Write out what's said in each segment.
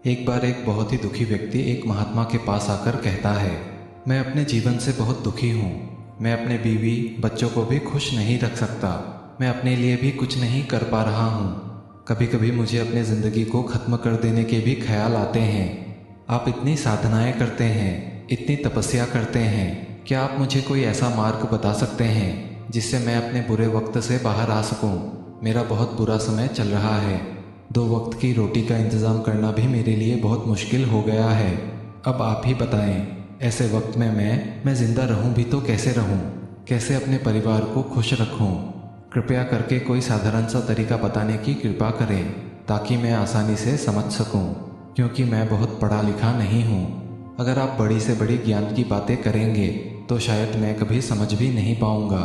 एक बार एक बहुत ही दुखी व्यक्ति एक महात्मा के पास आकर कहता है, मैं अपने जीवन से बहुत दुखी हूँ। मैं अपने बीवी बच्चों को भी खुश नहीं रख सकता। मैं अपने लिए भी कुछ नहीं कर पा रहा हूँ। कभी कभी मुझे अपनी ज़िंदगी को ख़त्म कर देने के भी ख्याल आते हैं। आप इतनी साधनाएं करते हैं, इतनी तपस्या करते हैं, क्या आप मुझे कोई ऐसा मार्ग बता सकते हैं जिससे मैं अपने बुरे वक्त से बाहर आ सकूं? मेरा बहुत बुरा समय चल रहा है। 2 वक्त की रोटी का इंतज़ाम करना भी मेरे लिए बहुत मुश्किल हो गया है। अब आप ही बताएं, ऐसे वक्त में मैं ज़िंदा रहूं भी तो कैसे रहूं? कैसे अपने परिवार को खुश रखूं? कृपया करके कोई साधारण सा तरीका बताने की कृपा करें ताकि मैं आसानी से समझ सकूं, क्योंकि मैं बहुत पढ़ा लिखा नहीं हूं। अगर आप बड़ी से बड़ी ज्ञान की बातें करेंगे तो शायद मैं कभी समझ भी नहीं पाऊंगा।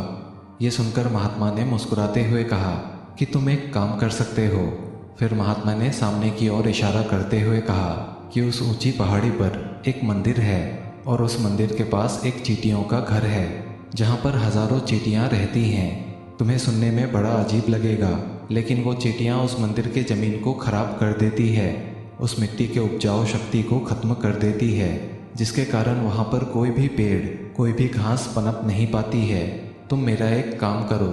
ये सुनकर महात्मा ने मुस्कुराते हुए कहा कि तुम एक काम कर सकते हो। फिर महात्मा ने सामने की ओर इशारा करते हुए कहा कि उस ऊंची पहाड़ी पर एक मंदिर है और उस मंदिर के पास एक चींटियों का घर है जहाँ पर हजारों चींटियाँ रहती हैं। तुम्हें सुनने में बड़ा अजीब लगेगा, लेकिन वो चींटियाँ उस मंदिर के ज़मीन को खराब कर देती है, उस मिट्टी के उपजाऊ शक्ति को ख़त्म कर देती है, जिसके कारण वहाँ पर कोई भी पेड़, कोई भी घास पनप नहीं पाती है। तुम मेरा एक काम करो,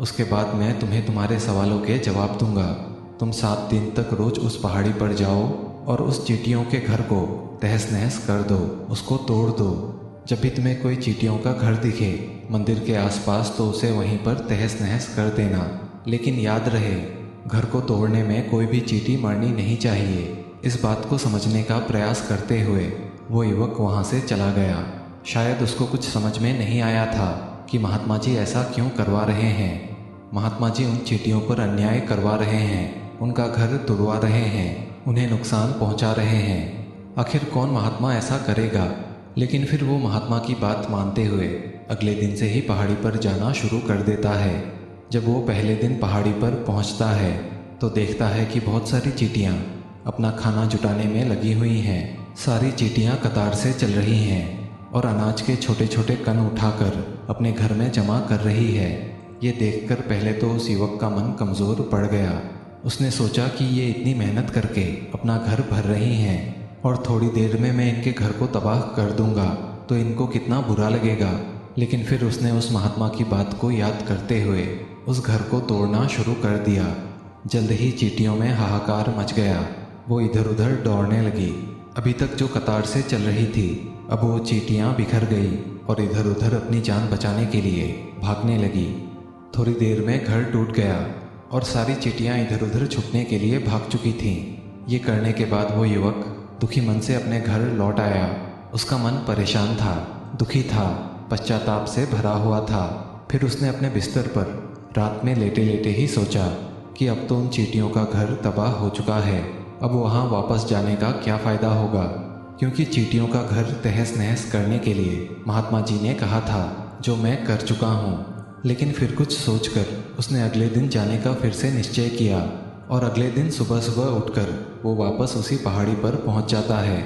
उसके बाद मैं तुम्हें तुम्हारे सवालों के जवाब दूंगा। तुम 7 दिन तक रोज उस पहाड़ी पर जाओ और उस चींटियों के घर को तहस नहस कर दो, उसको तोड़ दो। जब भी तुम्हें कोई चींटियों का घर दिखे मंदिर के आसपास तो उसे वहीं पर तहस नहस कर देना, लेकिन याद रहे घर को तोड़ने में कोई भी चींटी मरनी नहीं चाहिए। इस बात को समझने का प्रयास करते हुए वो युवक वहाँ से चला गया। शायद उसको कुछ समझ में नहीं आया था कि महात्मा जी ऐसा क्यों करवा रहे हैं। महात्मा जी उन चींटियों पर अन्याय करवा रहे हैं, उनका घर तुड़वा रहे हैं, उन्हें नुकसान पहुंचा रहे हैं। आखिर कौन महात्मा ऐसा करेगा? लेकिन फिर वो महात्मा की बात मानते हुए अगले दिन से ही पहाड़ी पर जाना शुरू कर देता है। जब वो पहले दिन पहाड़ी पर पहुंचता है तो देखता है कि बहुत सारी चींटियाँ अपना खाना जुटाने में लगी हुई हैं। सारी चींटियाँ कतार से चल रही हैं और अनाज के छोटे छोटे कण उठाकर अपने घर में जमा कर रही है। ये देखकर पहले तो उस युवक का मन कमज़ोर पड़ गया। उसने सोचा कि ये इतनी मेहनत करके अपना घर भर रही हैं और थोड़ी देर में मैं इनके घर को तबाह कर दूंगा तो इनको कितना बुरा लगेगा। लेकिन फिर उसने उस महात्मा की बात को याद करते हुए उस घर को तोड़ना शुरू कर दिया। जल्द ही चींटियों में हाहाकार मच गया। वो इधर उधर दौड़ने लगी। अभी तक जो कतार से चल रही थी, अब वो चींटियाँ बिखर गई और इधर उधर अपनी जान बचाने के लिए भागने लगी। थोड़ी देर में घर टूट गया और सारी चींटियाँ इधर उधर छुपने के लिए भाग चुकी थीं। ये करने के बाद वो युवक दुखी मन से अपने घर लौट आया। उसका मन परेशान था, दुखी था, पश्चाताप से भरा हुआ था। फिर उसने अपने बिस्तर पर रात में लेटे लेटे ही सोचा कि अब तो उन चींटियों का घर तबाह हो चुका है, अब वहाँ वापस जाने का क्या फ़ायदा होगा, क्योंकि चींटियों का घर तहस नहस करने के लिए महात्मा जी ने कहा था, जो मैं कर चुका हूँ। लेकिन फिर कुछ सोचकर उसने अगले दिन जाने का फिर से निश्चय किया और अगले दिन सुबह सुबह उठकर वो वापस उसी पहाड़ी पर पहुंच जाता है।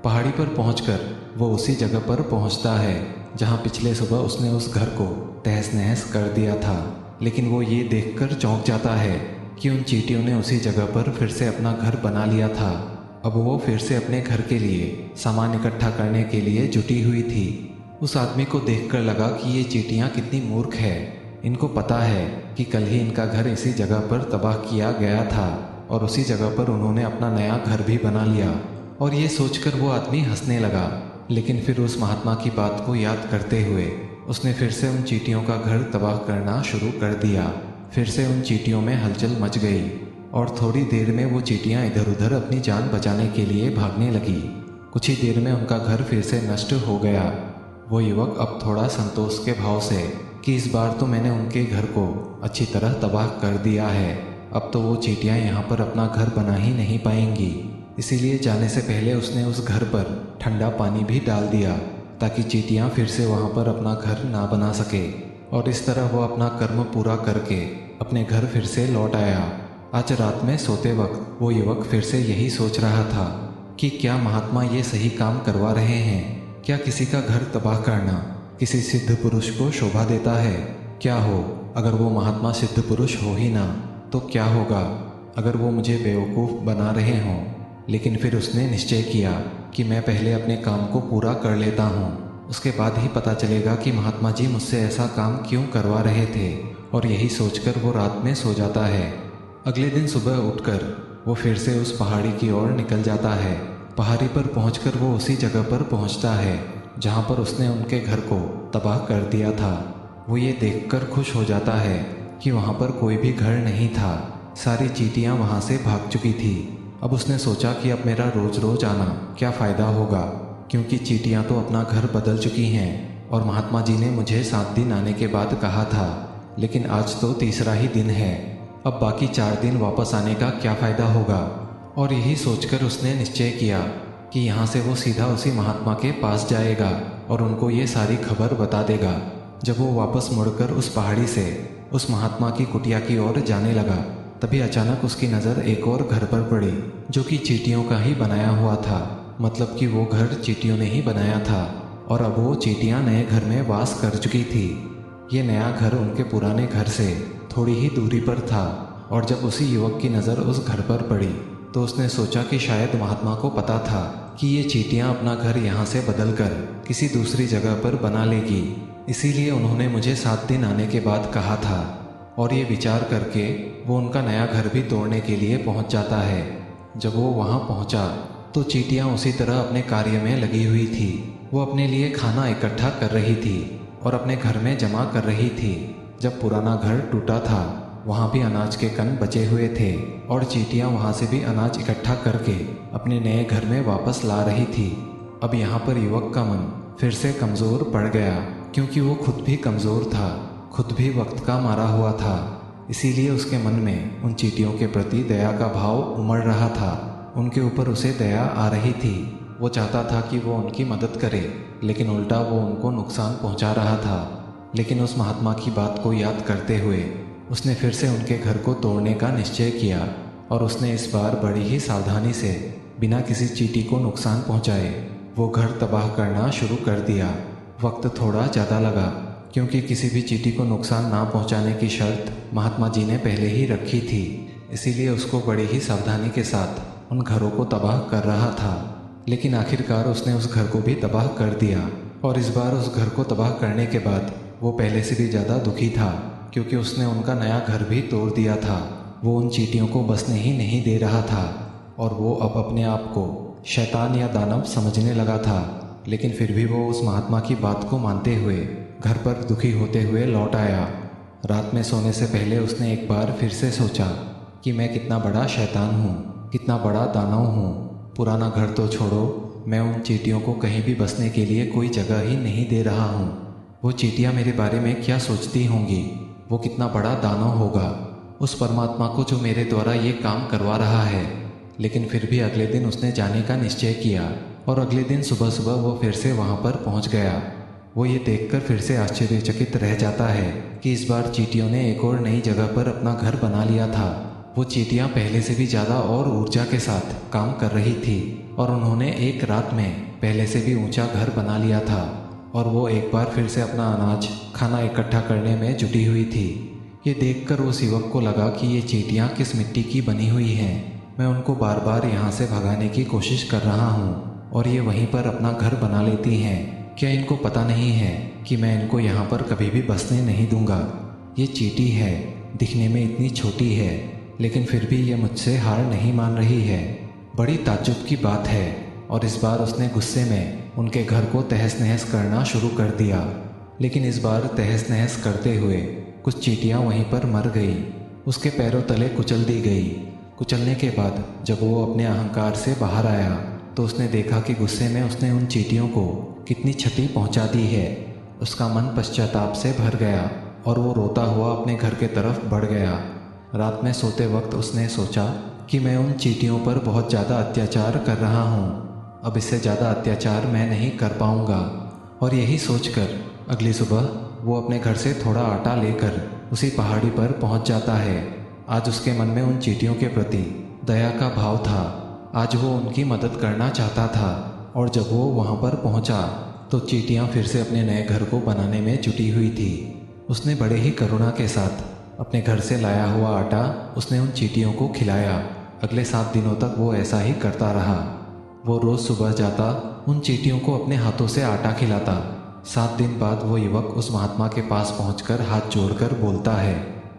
पहाड़ी पर पहुंचकर वो उसी जगह पर पहुंचता है जहां पिछले सुबह उसने उस घर को तहस नहस कर दिया था। लेकिन वो ये देखकर चौंक जाता है कि उन चींटियों ने उसी जगह पर फिर से अपना घर बना लिया था। अब वो फिर से अपने घर के लिए सामान इकट्ठा करने के लिए जुटी हुई थी। उस आदमी को देखकर लगा कि ये चींटियाँ कितनी मूर्ख है। इनको पता है कि कल ही इनका घर इसी जगह पर तबाह किया गया था और उसी जगह पर उन्होंने अपना नया घर भी बना लिया। और ये सोचकर वो आदमी हंसने लगा। लेकिन फिर उस महात्मा की बात को याद करते हुए उसने फिर से उन चींटियों का घर तबाह करना शुरू कर दिया। फिर से उन चींटियों में हलचल मच गई और थोड़ी देर में वो चींटियाँ इधर उधर अपनी जान बचाने के लिए भागने लगी। कुछ ही देर में उनका घर फिर से नष्ट हो गया। वो युवक अब थोड़ा संतोष के भाव से कि इस बार तो मैंने उनके घर को अच्छी तरह तबाह कर दिया है, अब तो वो चींटियाँ यहाँ पर अपना घर बना ही नहीं पाएंगी। इसीलिए जाने से पहले उसने उस घर पर ठंडा पानी भी डाल दिया ताकि चींटियाँ फिर से वहाँ पर अपना घर ना बना सके। और इस तरह वो अपना कर्म पूरा करके अपने घर फिर से लौट आया। आज रात में सोते वक्त वो युवक फिर से यही सोच रहा था कि क्या महात्मा ये सही काम करवा रहे हैं? क्या किसी का घर तबाह करना किसी सिद्ध पुरुष को शोभा देता है? क्या हो अगर वो महात्मा सिद्ध पुरुष हो ही ना, तो क्या होगा अगर वो मुझे बेवकूफ़ बना रहे हों? लेकिन फिर उसने निश्चय किया कि मैं पहले अपने काम को पूरा कर लेता हूँ, उसके बाद ही पता चलेगा कि महात्मा जी मुझसे ऐसा काम क्यों करवा रहे थे। और यही सोचकर वो रात में सो जाता है। अगले दिन सुबह उठकर वो फिर से उस पहाड़ी की ओर निकल जाता है। पहाड़ी पर पहुंचकर वो उसी जगह पर पहुंचता है जहां पर उसने उनके घर को तबाह कर दिया था। वो ये देखकर खुश हो जाता है कि वहां पर कोई भी घर नहीं था, सारी चींटियां वहां से भाग चुकी थी। अब उसने सोचा कि अब मेरा रोज रोज आना क्या फ़ायदा होगा, क्योंकि चींटियां तो अपना घर बदल चुकी हैं और महात्मा जी ने मुझे 7 दिन आने के बाद कहा था, लेकिन आज तो तीसरा ही दिन है। अब बाकी 4 दिन वापस आने का क्या फ़ायदा होगा। और यही सोचकर उसने निश्चय किया कि यहाँ से वो सीधा उसी महात्मा के पास जाएगा और उनको ये सारी खबर बता देगा। जब वो वापस मुड़कर उस पहाड़ी से उस महात्मा की कुटिया की ओर जाने लगा, तभी अचानक उसकी नज़र एक और घर पर पड़ी जो कि चींटियों का ही बनाया हुआ था। मतलब कि वो घर चींटियों ने ही बनाया था और अब वो चींटियां नए घर में वास कर चुकी थी। ये नया घर उनके पुराने घर से थोड़ी ही दूरी पर था और जब उसी युवक की नज़र उस घर पर पड़ी तो उसने सोचा कि शायद महात्मा को पता था कि ये चींटियां अपना घर यहाँ से बदलकर किसी दूसरी जगह पर बना लेगी, इसीलिए उन्होंने मुझे 7 दिन आने के बाद कहा था। और ये विचार करके वो उनका नया घर भी तोड़ने के लिए पहुंच जाता है। जब वो वहां पहुंचा तो चींटियां उसी तरह अपने कार्य में लगी हुई थी। वो अपने लिए खाना इकट्ठा कर रही थी और अपने घर में जमा कर रही थी। जब पुराना घर टूटा था वहाँ भी अनाज के कण बचे हुए थे और चींटियां वहाँ से भी अनाज इकट्ठा करके अपने नए घर में वापस ला रही थी। अब यहाँ पर युवक का मन फिर से कमज़ोर पड़ गया, क्योंकि वो खुद भी कमज़ोर था, खुद भी वक्त का मारा हुआ था। इसीलिए उसके मन में उन चींटियों के प्रति दया का भाव उमड़ रहा था। उनके ऊपर उसे दया आ रही थी। वो चाहता था कि वो उनकी मदद करे, लेकिन उल्टा वो उनको नुकसान पहुंचा रहा था। लेकिन उस महात्मा की बात को याद करते हुए उसने फिर से उनके घर को तोड़ने का निश्चय किया और उसने इस बार बड़ी ही सावधानी से बिना किसी चींटी को नुकसान पहुंचाए वो घर तबाह करना शुरू कर दिया। वक्त थोड़ा ज़्यादा लगा, क्योंकि किसी भी चींटी को नुकसान ना पहुंचाने की शर्त महात्मा जी ने पहले ही रखी थी। इसीलिए उसको बड़ी ही सावधानी के साथ उन घरों को तबाह कर रहा था। लेकिन आखिरकार उसने उस घर को भी तबाह कर दिया और इस बार उस घर को तबाह करने के बाद वो पहले से भी ज़्यादा दुखी था, क्योंकि उसने उनका नया घर भी तोड़ दिया था। वो उन चींटियों को बसने ही नहीं दे रहा था और वो अब अपने आप को शैतान या दानव समझने लगा था। लेकिन फिर भी वो उस महात्मा की बात को मानते हुए घर पर दुखी होते हुए लौट आया। रात में सोने से पहले उसने एक बार फिर से सोचा कि मैं कितना बड़ा शैतान हूँ, कितना बड़ा दानव हूँ। पुराना घर तो छोड़ो, मैं उन चींटियों को कहीं भी बसने के लिए कोई जगह ही नहीं दे रहा हूँ। वो चींटियाँ मेरे बारे में क्या सोचती होंगी, वो कितना बड़ा दानव होगा उस परमात्मा को जो मेरे द्वारा ये काम करवा रहा है। लेकिन फिर भी अगले दिन उसने जाने का निश्चय किया और अगले दिन सुबह सुबह वो फिर से वहाँ पर पहुँच गया। वो ये देखकर फिर से आश्चर्यचकित रह जाता है कि इस बार चींटियों ने एक और नई जगह पर अपना घर बना लिया था। वो चींटियाँ पहले से भी ज़्यादा और ऊर्जा के साथ काम कर रही थी और उन्होंने एक रात में पहले से भी ऊंचा घर बना लिया था और वो एक बार फिर से अपना अनाज खाना इकट्ठा करने में जुटी हुई थी। ये देखकर उस युवक को लगा कि ये चींटियाँ किस मिट्टी की बनी हुई हैं। मैं उनको बार बार यहाँ से भगाने की कोशिश कर रहा हूँ और ये वहीं पर अपना घर बना लेती हैं। क्या इनको पता नहीं है कि मैं इनको यहाँ पर कभी भी बसने नहीं दूंगा। ये चींटी है, दिखने में इतनी छोटी है, लेकिन फिर भी ये मुझसे हार नहीं मान रही है। बड़ी ताज्जुब की बात है। और इस बार उसने गुस्से में उनके घर को तहस नहस करना शुरू कर दिया। लेकिन इस बार तहस नहस करते हुए कुछ चींटियाँ वहीं पर मर गई, उसके पैरों तले कुचल दी गई। कुचलने के बाद जब वो अपने अहंकार से बाहर आया तो उसने देखा कि गुस्से में उसने उन चींटियों को कितनी क्षति पहुंचा दी है। उसका मन पश्चाताप से भर गया और वो रोता हुआ अपने घर के तरफ बढ़ गया। रात में सोते वक्त उसने सोचा कि मैं उन चींटियों पर बहुत ज़्यादा अत्याचार कर रहा हूँ, अब इससे ज़्यादा अत्याचार मैं नहीं कर पाऊँगा। और यही सोचकर अगली सुबह वो अपने घर से थोड़ा आटा लेकर उसी पहाड़ी पर पहुँच जाता है। आज उसके मन में उन चींटियों के प्रति दया का भाव था। आज वो उनकी मदद करना चाहता था और जब वो वहाँ पर पहुँचा तो चींटियाँ फिर से अपने नए घर को बनाने में जुटी हुई थी। उसने बड़े ही करुणा के साथ अपने घर से लाया हुआ आटा उसने उन चींटियों को खिलाया। अगले 7 दिनों तक वो ऐसा ही करता रहा। वो रोज़ सुबह जाता, उन चींटियों को अपने हाथों से आटा खिलाता। 7 दिन बाद वो युवक उस महात्मा के पास पहुंचकर हाथ जोड़कर बोलता है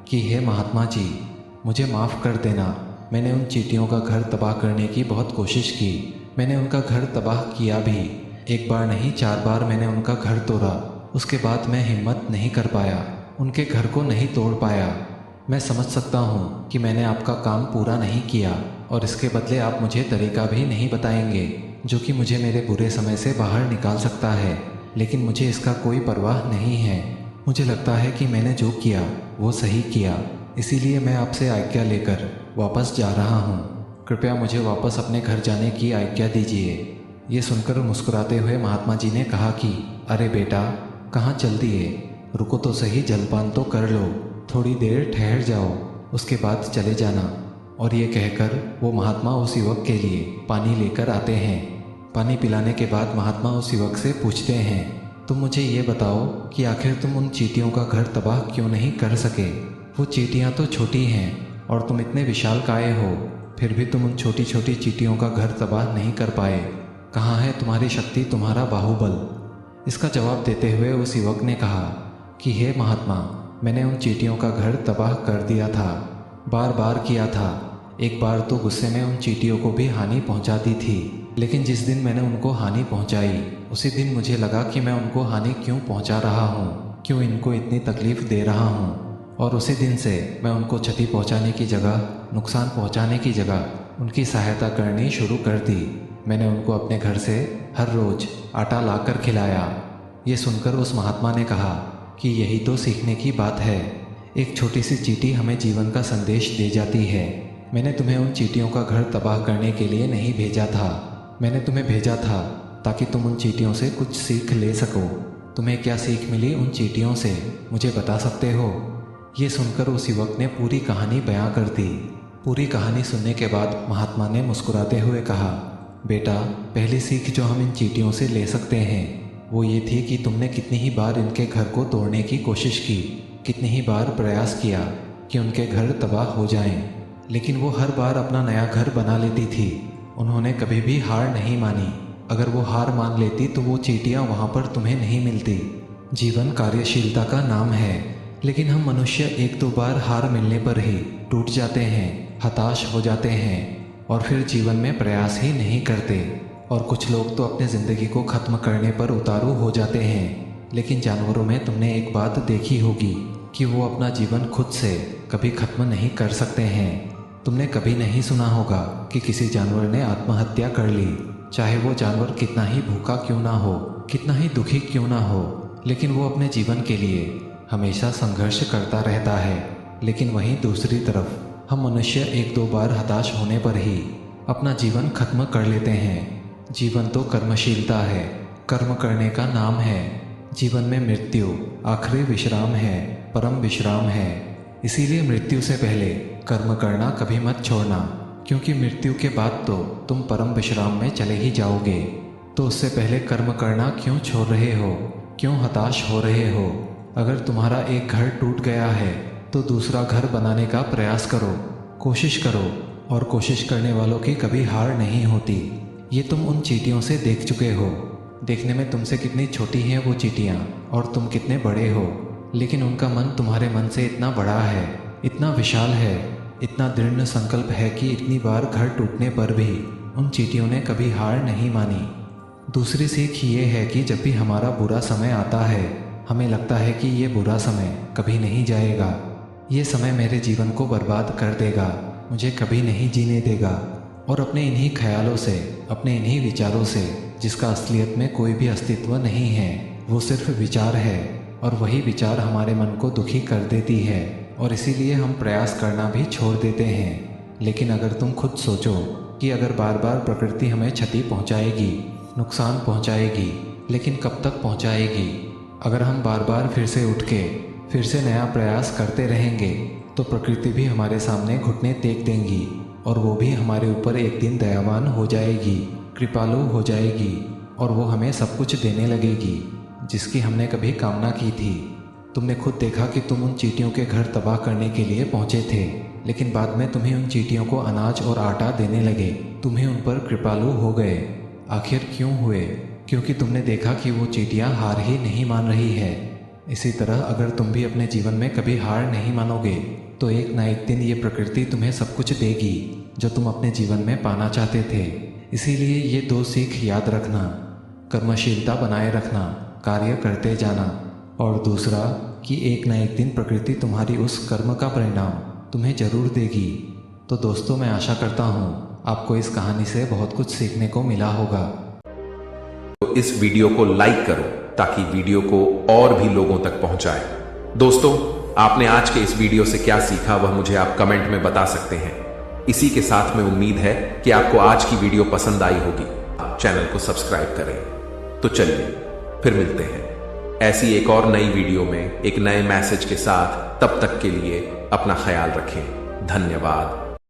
कि हे महात्मा जी, मुझे माफ़ कर देना। मैंने उन चींटियों का घर तबाह करने की बहुत कोशिश की। मैंने उनका घर तबाह किया भी। 1 बार नहीं 4 बार मैंने उनका घर तोड़ा। उसके बाद मैं हिम्मत नहीं कर पाया, उनके घर को नहीं तोड़ पाया। मैं समझ सकता हूँ कि मैंने आपका काम पूरा नहीं किया और इसके बदले आप मुझे तरीका भी नहीं बताएंगे जो कि मुझे मेरे बुरे समय से बाहर निकाल सकता है, लेकिन मुझे इसका कोई परवाह नहीं है। मुझे लगता है कि मैंने जो किया वो सही किया, इसीलिए मैं आपसे आज्ञा लेकर वापस जा रहा हूँ। कृपया मुझे वापस अपने घर जाने की आज्ञा दीजिए। ये सुनकर मुस्कुराते हुए महात्मा जी ने कहा कि अरे बेटा, कहाँ चल दिए, रुको तो सही, जलपान तो कर लो, थोड़ी देर ठहर जाओ, उसके बाद चले जाना। और ये कहकर वो महात्मा उस युवक के लिए पानी लेकर आते हैं। पानी पिलाने के बाद महात्मा उस युवक से पूछते हैं, तुम मुझे ये बताओ कि आखिर तुम उन चींटियों का घर तबाह क्यों नहीं कर सके? वो चींटियाँ तो छोटी हैं और तुम इतने विशालकाय हो, फिर भी तुम उन छोटी छोटी चींटियों का घर तबाह नहीं कर पाए। कहाँ है तुम्हारी शक्ति, तुम्हारा बाहुबल? इसका जवाब देते हुए उस युवक ने कहा कि हे महात्मा, मैंने उन चींटियों का घर तबाह कर दिया था, बार बार किया था। एक बार तो गुस्से में उन चींटियों को भी हानि पहुंचा दी थी, लेकिन जिस दिन मैंने उनको हानि पहुंचाई उसी दिन मुझे लगा कि मैं उनको हानि क्यों पहुंचा रहा हूं, क्यों इनको इतनी तकलीफ दे रहा हूं। और उसी दिन से मैं उनको क्षति पहुंचाने की जगह, नुकसान पहुंचाने की जगह उनकी सहायता करनी शुरू कर दी। मैंने उनको अपने घर से हर रोज़ आटा लाकर खिलाया। ये सुनकर उस महात्मा ने कहा कि यही तो सीखने की बात है। एक छोटी सी चींटी हमें जीवन का संदेश दे जाती है। मैंने तुम्हें उन चींटियों का घर तबाह करने के लिए नहीं भेजा था, मैंने तुम्हें भेजा था ताकि तुम उन चींटियों से कुछ सीख ले सको। तुम्हें क्या सीख मिली उन चींटियों से, मुझे बता सकते हो? ये सुनकर उस युवक ने पूरी कहानी बयां कर दी। पूरी कहानी सुनने के बाद महात्मा ने मुस्कुराते हुए कहा, बेटा, पहली सीख जो हम इन चींटियों से ले सकते हैं वो ये थी कि तुमने कितनी ही बार इनके घर को तोड़ने की कोशिश की, कितनी ही बार प्रयास किया कि उनके घर तबाह हो जाएं, लेकिन वो हर बार अपना नया घर बना लेती थी। उन्होंने कभी भी हार नहीं मानी। अगर वो हार मान लेती तो वो चींटियाँ वहाँ पर तुम्हें नहीं मिलती। जीवन कार्यशीलता का नाम है, लेकिन हम मनुष्य 1-2 बार हार मिलने पर ही टूट जाते हैं, हताश हो जाते हैं और फिर जीवन में प्रयास ही नहीं करते। और कुछ लोग तो अपने ज़िंदगी को ख़त्म करने पर उतारू हो जाते हैं। लेकिन जानवरों में तुमने एक बात देखी होगी कि वो अपना जीवन खुद से कभी ख़त्म नहीं कर सकते हैं। तुमने कभी नहीं सुना होगा कि किसी जानवर ने आत्महत्या कर ली, चाहे वो जानवर कितना ही भूखा क्यों ना हो, कितना ही दुखी क्यों ना हो, लेकिन वो अपने जीवन के लिए हमेशा संघर्ष करता रहता है। लेकिन वहीं दूसरी तरफ हम मनुष्य 1-2 बार हताश होने पर ही अपना जीवन खत्म कर लेते हैं। जीवन तो कर्मशीलता है, कर्म करने का नाम है। जीवन में मृत्यु आखिरी विश्राम है, परम विश्राम है। इसीलिए मृत्यु से पहले कर्म करना कभी मत छोड़ना, क्योंकि मृत्यु के बाद तो तुम परम विश्राम में चले ही जाओगे। तो उससे पहले कर्म करना क्यों छोड़ रहे हो, क्यों हताश हो रहे हो? अगर तुम्हारा एक घर टूट गया है तो दूसरा घर बनाने का प्रयास करो, कोशिश करो। और कोशिश करने वालों की कभी हार नहीं होती। ये तुम उन चींटियों से देख चुके हो। देखने में तुमसे कितनी छोटी हैं वो चींटियाँ और तुम कितने बड़े हो, लेकिन उनका मन तुम्हारे मन से इतना बड़ा है, इतना विशाल है, इतना दृढ़ संकल्प है कि इतनी बार घर टूटने पर भी उन चींटियों ने कभी हार नहीं मानी। दूसरी सीख ये है कि जब भी हमारा बुरा समय आता है, हमें लगता है कि ये बुरा समय कभी नहीं जाएगा, ये समय मेरे जीवन को बर्बाद कर देगा, मुझे कभी नहीं जीने देगा। और अपने इन्हीं ख्यालों से, अपने इन्हीं विचारों से, जिसका असलियत में कोई भी अस्तित्व नहीं है, वो सिर्फ विचार है, और वही विचार हमारे मन को दुखी कर देती है और इसीलिए हम प्रयास करना भी छोड़ देते हैं। लेकिन अगर तुम खुद सोचो कि अगर बार बार प्रकृति हमें क्षति पहुंचाएगी, नुकसान पहुंचाएगी, लेकिन कब तक पहुंचाएगी? अगर हम बार बार फिर से उठ के फिर से नया प्रयास करते रहेंगे तो प्रकृति भी हमारे सामने घुटने टेक देंगी और वो भी हमारे ऊपर एक दिन दयावान हो जाएगी, कृपालु हो जाएगी और वो हमें सब कुछ देने लगेगी जिसकी हमने कभी कामना की थी। तुमने खुद देखा कि तुम उन चींटियों के घर तबाह करने के लिए पहुंचे थे, लेकिन बाद में तुम्हें उन चींटियों को अनाज और आटा देने लगे। तुम्हें उन पर कृपालु हो गए। आखिर क्यों हुए? क्योंकि तुमने देखा कि वो चींटियां हार ही नहीं मान रही है। इसी तरह अगर तुम भी अपने जीवन में कभी हार नहीं मानोगे तो एक ना एक दिन ये प्रकृति तुम्हें सब कुछ देगी जो तुम अपने जीवन में पाना चाहते थे। इसीलिए ये 2 सीख याद रखना, कर्मशीलता बनाए रखना, कार्य करते जाना, और दूसरा कि एक ना एक दिन प्रकृति तुम्हारी उस कर्म का परिणाम तुम्हें जरूर देगी। तो दोस्तों, मैं आशा करता हूँ आपको इस कहानी से बहुत कुछ सीखने को मिला होगा। तो इस वीडियो को लाइक करो ताकि वीडियो को और भी लोगों तक पहुंचाए। दोस्तों, आपने आज के इस वीडियो से क्या सीखा वह मुझे आप कमेंट में बता सकते हैं। इसी के साथ में उम्मीद है कि आपको आज की वीडियो पसंद आई होगी। चैनल को सब्सक्राइब करें। तो चलिए फिर मिलते हैं ऐसी एक और नई वीडियो में एक नए मैसेज के साथ। तब तक के लिए अपना ख्याल रखें। धन्यवाद।